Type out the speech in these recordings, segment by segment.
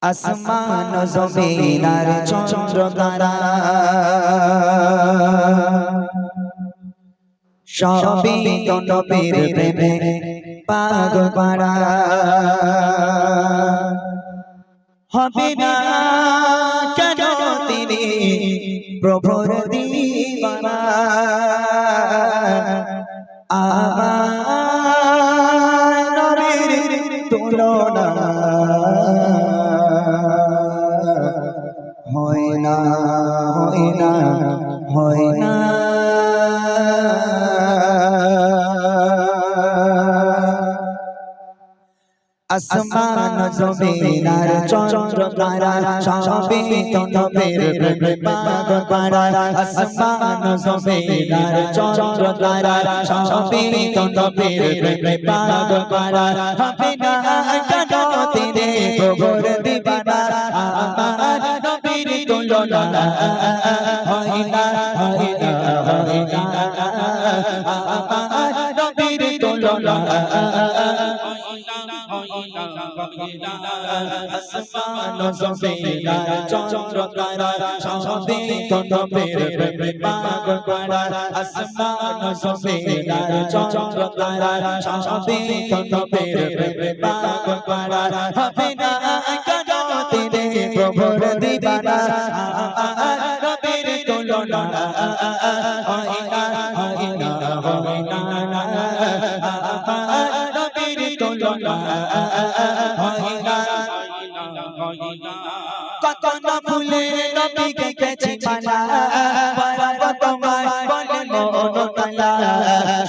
আসমান জমিন আর চন্দ্র তারা সবই তো নবীর প্রেমে পাগল পারা হবে না কেন তিনি প্রভুর দিবানা আমার নবীর তুলনা হয় না হয় না হয় না আসমান জমিন আর চন্দ্র তারা সবই তো নবীর প্রেমে পাগল পারা আসমান জমিন আর চন্দ্র তারা সবই তো নবীর প্রেমে পাগল পারা হবে না কেন তিনি প্রভুর দিবানা আমার নবীর তুলনা হয় না হয় না হয় না আমার নবীর তুলনা আসমান জমিন আর চন্দ্র তারা সবই তো নবীর প্রেমে পাগল পারা আসমান জমিন আর চন্দ্র তারা সবই তো নবীর প্রেমে পাগল পারা হবে না কেন তিনি প্রভুর দিবানা আমার নবীর তুলনা হয় না হয় না হয় না আমার নবীর তুলনা কত না ফুলের নবীকে গেছি মালা পারাব তোমায় বলে মন তালা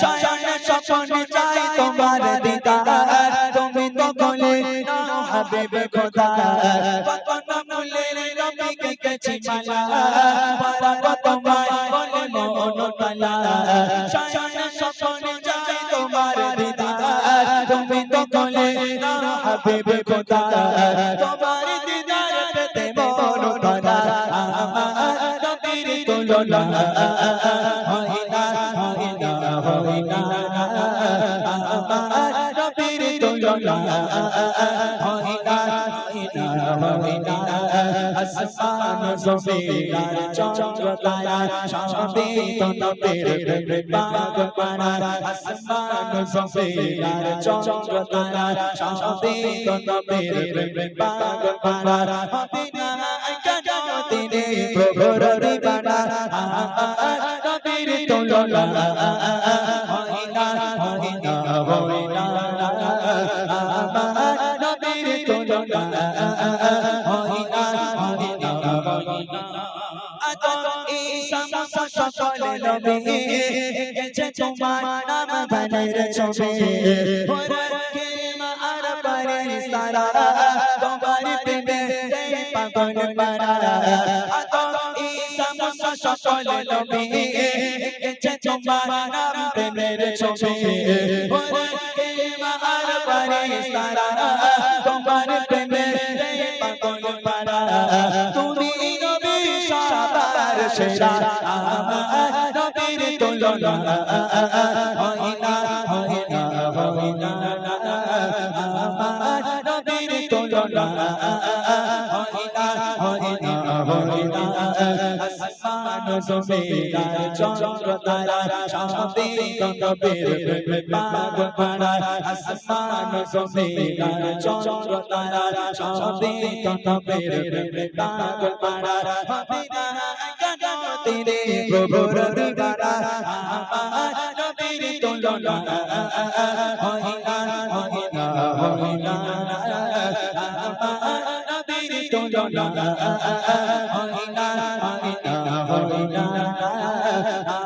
শয়নে স্বপ্নে চাই তোমার দিদার তুমি তো বলে নাও হাবিবে খোদা কত না ফুলের নবীকে গেছি মালা পারাব তোমায় বলে মন তালা শয়নে স্বপ্নে চাই তোমার দিদার তুমি তো বলে নাও হাবিবে খোদা তোমার দিদার পেতে মন ভরা আমার নবীর তুলনা হয় না হয় না হয় না আমার নবীর তুলনা হয় না হয় না হয় না আসমান জমিন আর চন্দ্র তারা সবই তো নবীর প্রেমে পাগল পারা আসমান জমিন আর চন্দ্র তারা সবই তো নবীর প্রেমে পাগল পারা হবে না কেন তিনি প্রভুর দিবানা আমার নবীর তুলনা হয় না হয় না হয় না আমার নবীর তুলনা হয় না হয় না হয় না আদম ঈসা মুসা সকল নবী এসেছে তোমার নাম ধানের ছবি আর ফারিস্তারা তোমার প্রেমে পাগল পারা আদম ঈসা মুসা সকল নবী এসেছে তোমার নাম প্রেমের ছবি আর ফারিস্তারা তোমার প্রেমে পাগল পারা তুমি নবী সবার সেরা আমার নবীর তুলনা হয় না হয় না হয় না আমার নবীর তুলনা হয় না হয় না হয় না আসমান জমিন আর চন্দ্র তারা সবই তো নবীর প্রেমে পাগল পারা আসমান জমিন আর চন্দ্র তারা সবই তো নবীর প্রেমে পাগল পারা হবে না কেন তিনি প্রভুর দিবানা আমার নবীর তুলনা হয় না হয় না হয় না আমার নবীর তুলনা হয় না হয় না হয় না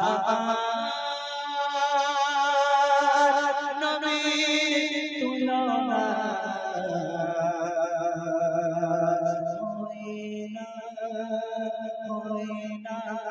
আমার নবীর তুলনা হয় না হয় না